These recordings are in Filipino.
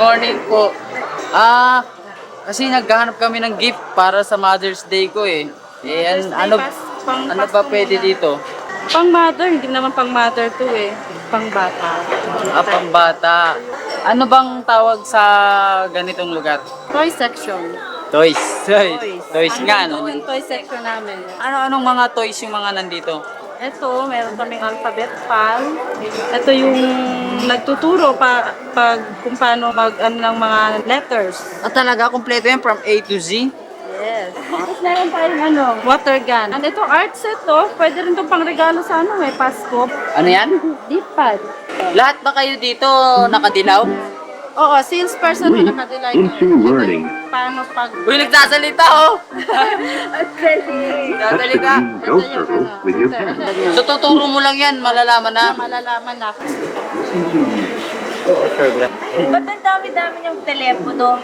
morning po. Kasi naghahanap kami ng gift para sa Mother's Day ko eh. Ano ba pwede dito? Pang mother, hindi naman pang mother to eh. Pang bata. Pang bata. Ano bang tawag sa ganitong lugar? Toy section. Toys. Toys nga, no? Andun yung toy section namin. Anong mga toys yung mga nandito? Ito, meron kaming alphabet pal. Ito yung nagtuturo kung paano ng mga letters. Talaga, kompleto yan from A to Z? Yes. Tapos meron tayong water gun. And ito, art set to. Pwede rin itong pangregalo sa Pasko. Ano yan? Deep pad. Lahat ba kayo dito nakadilaw? Oo, salesperson na nakadilay ko. Paano pag... Uy, nagsasalita oh! Nagsasalita. So, tuturo mo lang yan, malalaman na. Malalaman na. Ba't ang dami-dami yung telepono?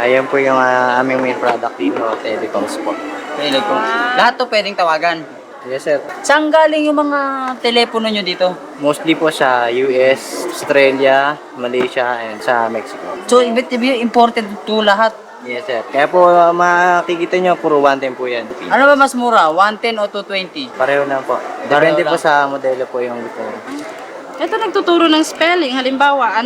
Yan po yung aming main product dito, telecoms po. Telecom. Lahat to pwedeng tawagan. Yes, sir. Saan galing yung mga telepono nyo dito? Mostly po sa US, Australia, Malaysia, and sa Mexico. So, imported to lahat. Yes, sir. Kaya po makikita nyo, puro 110 po yan. Ano ba mas mura? 110 o 220? Pareho na po. Depende po sa modelo po yung gusto nyo. Ito nagtuturo ng spelling. Halimbawa,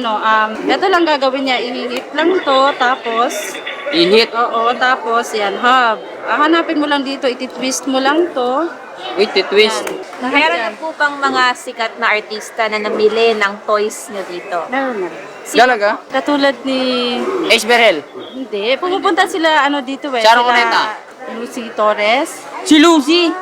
ito lang gagawin niya. I-hit lang to, tapos... I-hit. Oo, tapos yan, hub. Hanapin mo lang dito, iti-twist mo lang to. Wait, twist. Meron na po bang mga sikat na artista na namili ng toys nyo dito? Meron na. Talaga? Katulad ni... Ace Berhel. Hindi, pumupunta sila dito eh. Sharon Sila Cuneta. Lucy Torres. Si Lucy!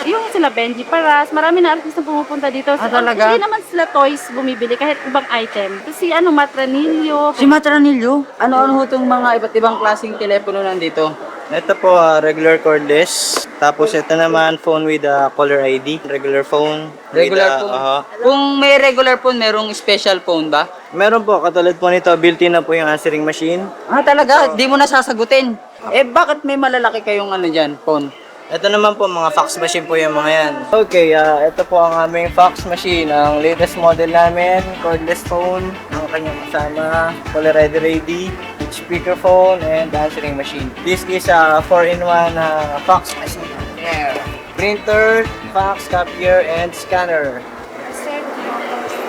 Yung sila Benji Paras, marami na artista pumupunta dito. Talaga? Hindi naman sila toys bumibili, kahit ibang item. Si Matranillo. Si Matranillo? Ano-ano ho itong mga iba't ibang klaseng telepono nandito? Ito po, regular cordless. Tapos ito naman, phone with caller ID. Regular phone. Regular phone? Kung may regular phone, merong special phone ba? Meron po, katulad po nito, built-in na po yung answering machine. Talaga? Di mo na sasagutin? Bakit may malalaki kayong dyan, phone? Ito naman po, mga fax machine po yung mga yan. Okay, ito po ang aming fax machine. Ang latest model namin, cordless phone. Ang kanyang kasama, caller ID ready, speakerphone, and answering machine. This is a 4-in-1 fax machine. Yeah. Printer, fax, copier, and scanner.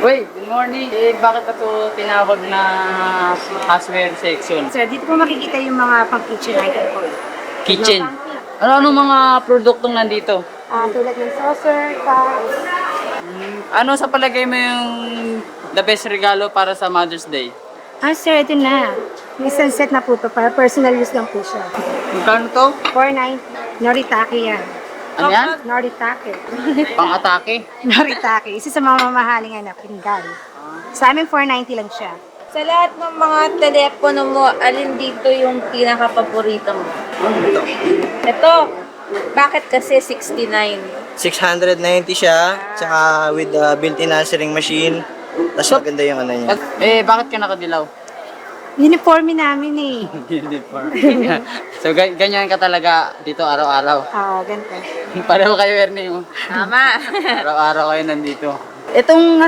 Wait, good morning. Bakit ito tinawag na housewares section? Sir, dito po makikita yung mga pang-kitchen item po. Kitchen. Ano mga produktong nandito? Tulad ng saucer, cups. Ano sa palagay mo yung the best regalo para sa Mother's Day? Sir, ito na. May isang set na po to para personal use lang po siya. Magkano to? 490. Noritake yan. Ano yan? Noritake. Pang-atake? Noritake. Isa sa mga mamahaling pinggan. Sa amin, 490 lang siya. Sa lahat ng mga telepono mo, alin dito yung pinaka-paborito mo? Ito. Bakit kasi 69? 690 siya, tsaka with built-in answering machine. Tapos maganda yung niya. Bakit ka nakadilaw? Uniforme namin eh. So, ganyan ka talaga dito araw-araw. Ganito. Pareho kayo, Ernie. Tama. Araw-araw kayo nandito. Itong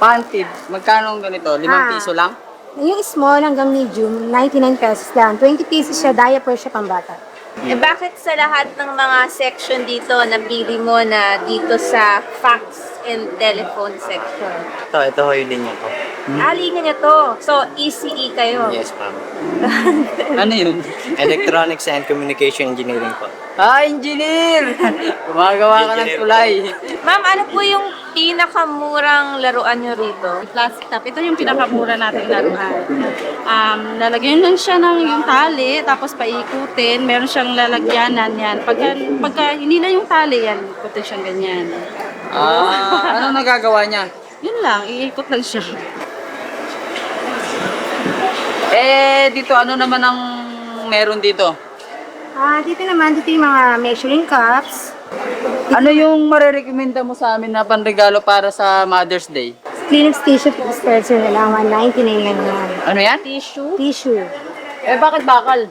panty, magkano ganito? 5 piso lang? Yung small hanggang medium, 99 pesos lang. 20 pesos siya, diaper siya pambata. Bakit sa lahat ng mga section dito, napili mo na dito sa fax and telephone section? Ito ho yung linya ko. Alingan niya to. So, ECE kayo. Yes, ma'am. Ano yun? Electronics and Communication Engineering po. Engineer! Gumagawa ka ng tulay. Ma'am, ano po yung pinakamurang laruan nyo rito? Plastic top. Ito yung pinakamura natin laruan. Lalagyan lang siya ng yung tali, tapos paikutin. Meron siyang lalagyanan yan. Pagka hindi na yung tali, yan, ikutin siyang ganyan. Ano nagagawa niya? Yun lang, iikot lang siya. Dito, ano naman ang meron dito? Dito naman, dito yung mga measuring cups. Ano yung marerekomenda mo sa amin na panregalo para sa Mother's Day? Kleenex tissue dispenser na lang, 199 lang naman. Ano yan? Tissue. Tissue. Bakit bakal?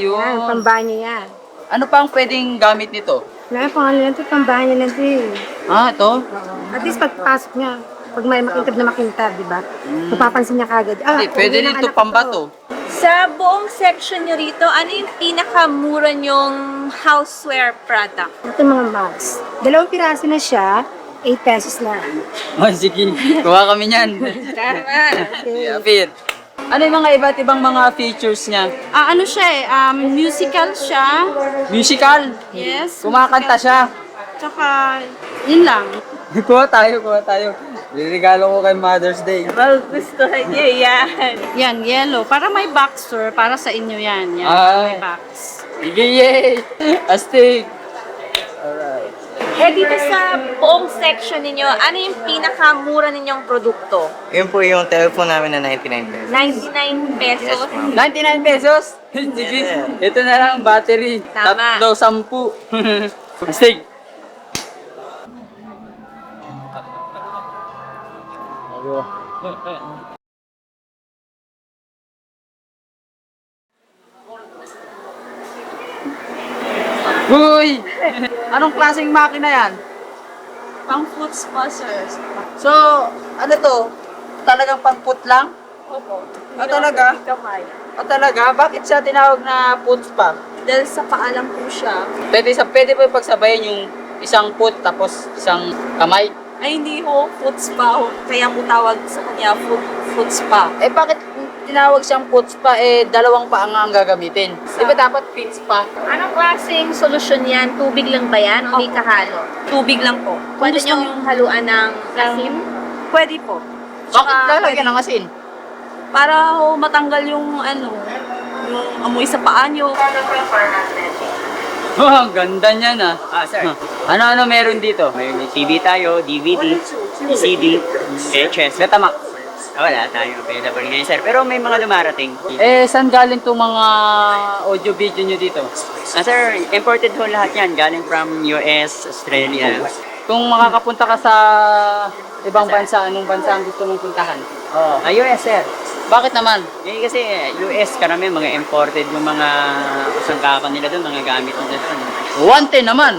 Yun. Yan, pambanyo yan. Ano pa ang pwedeng gamit nito? Wala, pangalan lang ito, pambanyo lang ito eh. Ito? At least pagpasok niya, Pag may makintab, di ba? Mapapansin niya kagad. Hindi, pwede uwi ng rin ito anak ko pambato. Sa buong section nyo rito, ano yung pinakamura nyong houseware product? Ito mga mugs. 2 piraso na siya, 8 pesos lang. Oh, sige, kuha kami niyan. Tama. Apir. Ano yung mga iba't ibang mga features niya? Ano siya musical siya. Musical. Yes. Kumakanta siya. Tsaka, yun lang. Kuha tayo. Regalo ko kay Mother's Day. Well, gusto niya yan. Yan, yellow. Para may boxer, para sa inyo yan. Yan, Ay. may box. Sige, yay! Astig! Alright. Eh, dito sa buong section ninyo, ano yung pinakamura ninyong produkto? Yun po yung telephone namin na 99 pesos. 99 pesos. 99 pesos? Sige, ito na lang battery. Tama. 10. Astig! Uy! Anong klaseng makina yan? Pang food sponsors. So, ano to? Talagang pang-put lang? Opo. Talaga? Kamay. Talaga? Bakit siya tinawag na put pa? Dahil sa paalam po siya. Pwede po pagsabayan yung isang put tapos isang kamay. Ay, hindi ho, food spa ho. Kaya po tawag sa kanya food spa. Eh bakit tinawag siyang put pa dalawang paa nga ang gagamitin? Di ba dapat fit pa? Anong klaseng solusyon yan? Tubig lang ba yan o may kahalo? Tubig lang po. Pwede nyo yung haluan ng asim? Pwede po. Bakit lalagyan ng asin? Para ho matanggal yung yung amoy sa paa nyo. Oh, ang ganda niyan ah. Sir. Ano meron dito? May TV tayo, DVD, CD, VHS. Betamax. Wala tayo available ngayon, sir. Pero may mga dumarating. Saan galing itong mga audio-video nyo dito? Sir, imported ho lahat yan. Galing from US, Australia. Kung makakapunta ka sa ibang bansa, anong bansa ang gusto mong puntahan? US, sir. Bakit naman? Kasi US, karami mga imported yung mga kasangkapan nila doon, mga gamit nila doon. 110 naman.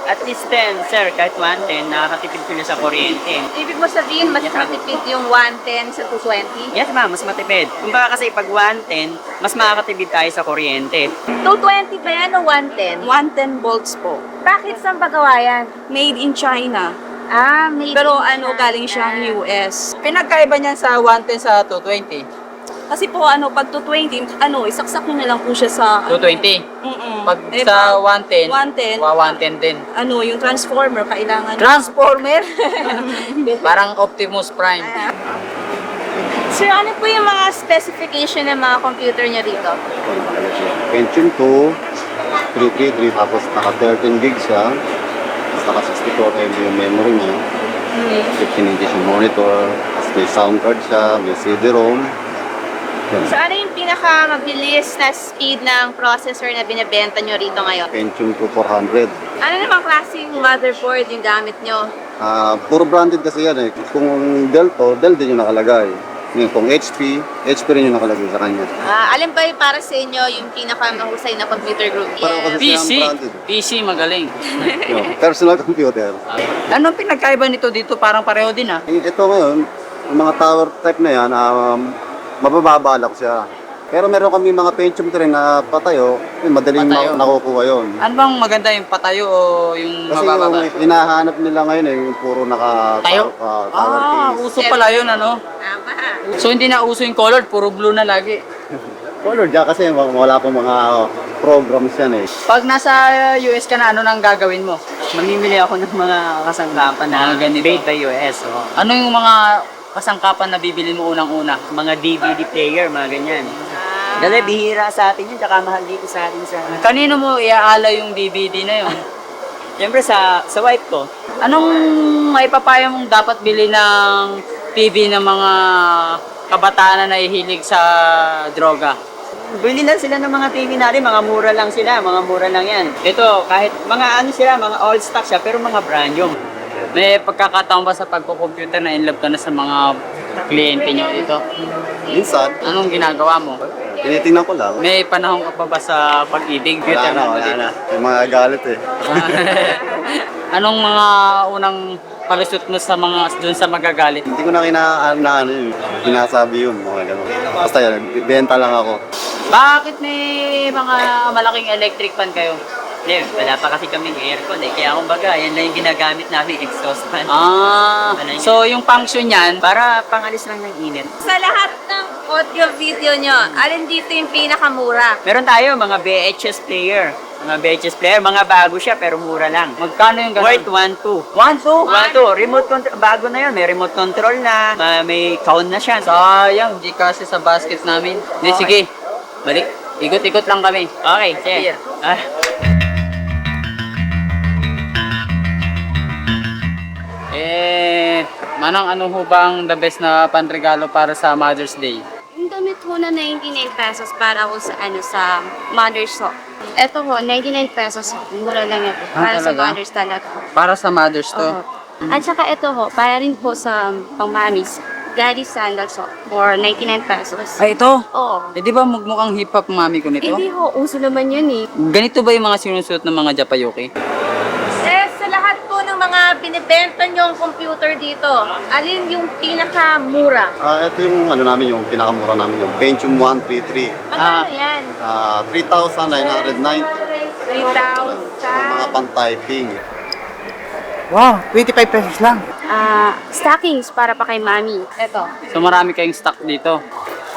At least 10, sir. Kahit 110, nakakatipid sila sa kuryente. Ibig mo sabihin, mas matipid yung 110 sa 220? Yes, ma'am. Mas matipid. Kumbaga kasi pag 110, mas makakatipid tayo sa kuryente. 220 ba yan o 110? 110 volts po. Bakit saan ba gawa yan? Made in China. Made Pero in China. galing siyang US. Pinagkaiba niyan sa 110 sa 220. Kasi po pag 220, isaksak nyo na lang po siya sa 220. Mm-mm. Pag sa 110, 110, 110 din. yung transformer, kailangan. Transformer? Parang Optimus Prime. Sir, ano po yung mga specification ng mga computer niyo rito? Pentium 2, 333, tapos naka 13 gig siya, tapos naka 64 MB yung memory niya, 15 inches yung monitor, tapos may sound card siya, may CD-ROM. Yan. So, ano yung pinakamabilis na speed ng processor na binibenta nyo rito ngayon? Pentium 2 400. Ano namang klaseng motherboard yung gamit nyo? Puro branded kasi yan eh. Kung Dell to, Dell din yung nakalagay. Ngayon, kung HP, HP rin yung nakalagay sa kanya. Alin ba yung para sa inyo yung pinakamahusay na computer group? Parang kasi PC. siyang branded. PC magaling. Yung personal computer. Anong pinagkaiba nito dito? Parang pareho din ah. Ito ngayon, yung mga tower type na yan, mabababalak siya. Pero meron kami mga Pentium 3 na patayo, madaling Patayo. nakukuha yun. Ano bang maganda yung patayo o yung Kasi mabababa? yung hinahanap nila ngayon yung puro Tayo? tower case. Uso pala yun ano? Tama. So hindi na uso yung colored, puro blue na lagi. Color dyan kasi wala pong mga programs yan eh. Pag nasa US ka na, ano nang gagawin mo? Mamimili ako ng mga kasangkapan na Mga ganito. made by US. Ano yung mga kasangkapan na bibili mo unang-una? Mga DVD player, mga ganyan. Dahil bihira sa atin yun, tsaka mahal dito sa atin sa... Kanino mo iaala yung DVD na yun? Siyempre sa wife ko, Anong maipapayo mong dapat bili ng TV ng mga kabataan na nahihilig sa droga? bili lang sila ng mga TV natin, mga mura lang sila, mga mura lang yan. Ito, kahit mga sila, mga all stock siya, pero mga brand yung. May pagkakataon ba sa pagko-computer na in love ka na sa mga kliyente nyo dito? Minsan, Anong ginagawa mo? tinitingnan ko lang. May panahon ka pa ba sa pag-ibig? Wala na. May mga galit eh. Anong mga unang palusot mo sa mga doon sa magagalit. Hindi ko na ano yun. Sinasabi yun, mga ganun. Basta yan, benta lang ako. Bakit may mga malaking electric fan kayo? Hindi, wala pa kasi kaming aircon eh. Kaya kumbaga, yan lang yung ginagamit namin, exhaust fan. So yung function niyan, Para pangalis lang ng init. Sa lahat ng audio-video nyo, alin dito yung pinakamura? Meron tayo mga VHS player. Mga VHS player, mga bago siya pero mura lang. magkano yung Worth ganun? 1.2. 1.2. Remote control. Bago na yun. May remote control na. May count na siya. Sayang, di kasi sa basket namin. Hindi, Okay. sige. Balik. Ikot-ikot lang kami. Okay, sige. Ah, Manang, ano ho bang the best na panregalo para sa Mother's Day? Yung damit ho na 99 pesos para ko sa sa mother's shop. Ito ho, 99 pesos. Mura lang ito. Para sa talaga? mother's talaga. Para sa Mother's to? Oho. At saka ito ho, para rin po sa pang-mamis. Daddy sandals ho, for 99 pesos. Ay, ito? Oo. Eh, di ba magmukhang hip-hop mami ko nito? Hindi ho, uso naman yun eh. Ganito ba yung mga sinusuot ng mga Japayuki? Sa lahat po ng mga binibenta nyo ang computer dito, alin yung pinakamura? Ito yung ano namin, yung pinakamura namin, yung Pentium 133. Magkano yan? 3,990. 3,000. Mga pan-typing. Wow, 25 pesos lang. Stockings para pa kay mami. Ito, So marami kayong stock dito.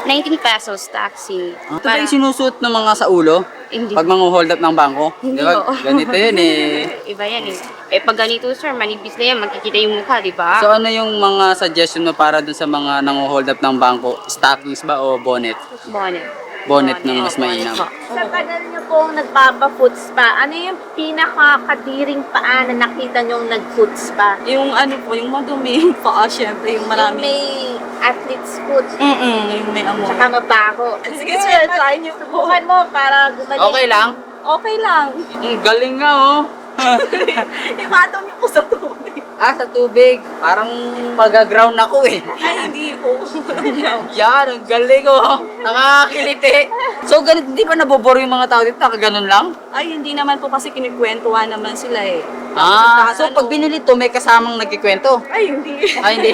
19 pesos stocking. Ito ba yung sinusuot ng mga sa ulo? Hindi. Pag mga hold up ng bangko? Hindi Di ba? ho. Ganito yun eh. Iba yan eh. Eh pag ganito sir, manipis na yan, magkikita yung mukha, di ba? So ano yung mga suggestion mo para dun sa mga nang-hold up ng bangko? Stockings ba o bonnet? Bonnet. Bonnet ng mas mainam. Po. Sa tagal nyo pong nagpapa-foot spa, ano yung pinakakadiring paa na nakita nyong nag-foot spa? Yung ano po, yung madumi yung paa, syempre, yung Yung marami. may athlete's foot, Yung may amoy. tsaka mabaho. Sige, sir, try niyo po. Subukan mo para gumaling. Okay lang? Okay lang. Ang galing nga oh. Imatong niyo po sa tubig. Sa tubig. Parang mag-ground ako eh. Ay, hindi po. Yan, ang galing oh. Nakakakiliti. So ganito, di ba naboboro yung mga tao dito? Nakaganon lang? Ay, hindi naman po kasi kinikwentuhan naman sila eh. So pag binili to, may kasamang nagkikwento? Ay, hindi. Ay, hindi.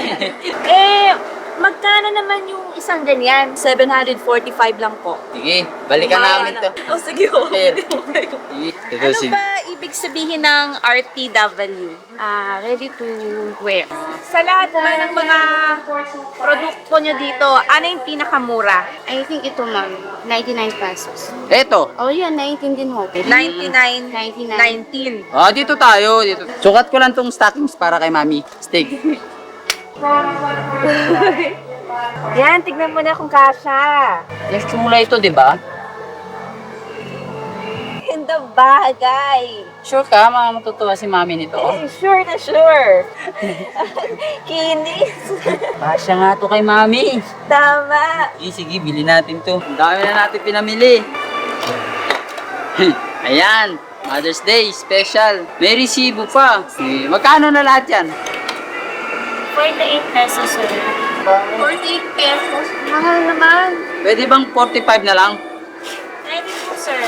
Magkano naman yung isang ganyan? 745 lang po. Sige, balikan namin to. Oh, sige ho. Sige. Ano Sige. ba ibig sabihin ng RTW? Ready to wear. Sa lahat po ng mga produkto nyo dito, ano yung pinakamura? I think ito ma'am, 99 pesos. Eto. Oh yan, 19 din ho. 99, 99. 19. Dito tayo. Dito. Sukat ko lang tong stockings para kay Mami. Steak. Yan, tignan mo na kung kasha. Next mula ito, di ba? Ganda bagay. Sure ka, matutuwa si Mami nito. Sure na sure. Kinis. Pasya nga to kay Mami. Tama. Sige, bili natin to. Ang dami na natin pinamili. Ayan, Mother's Day special. May resibo pa. Magkano na lahat yan? 48 pesos sir. 48 pesos. Mahal naman. Pwede bang 45 na lang? Ready po, sir.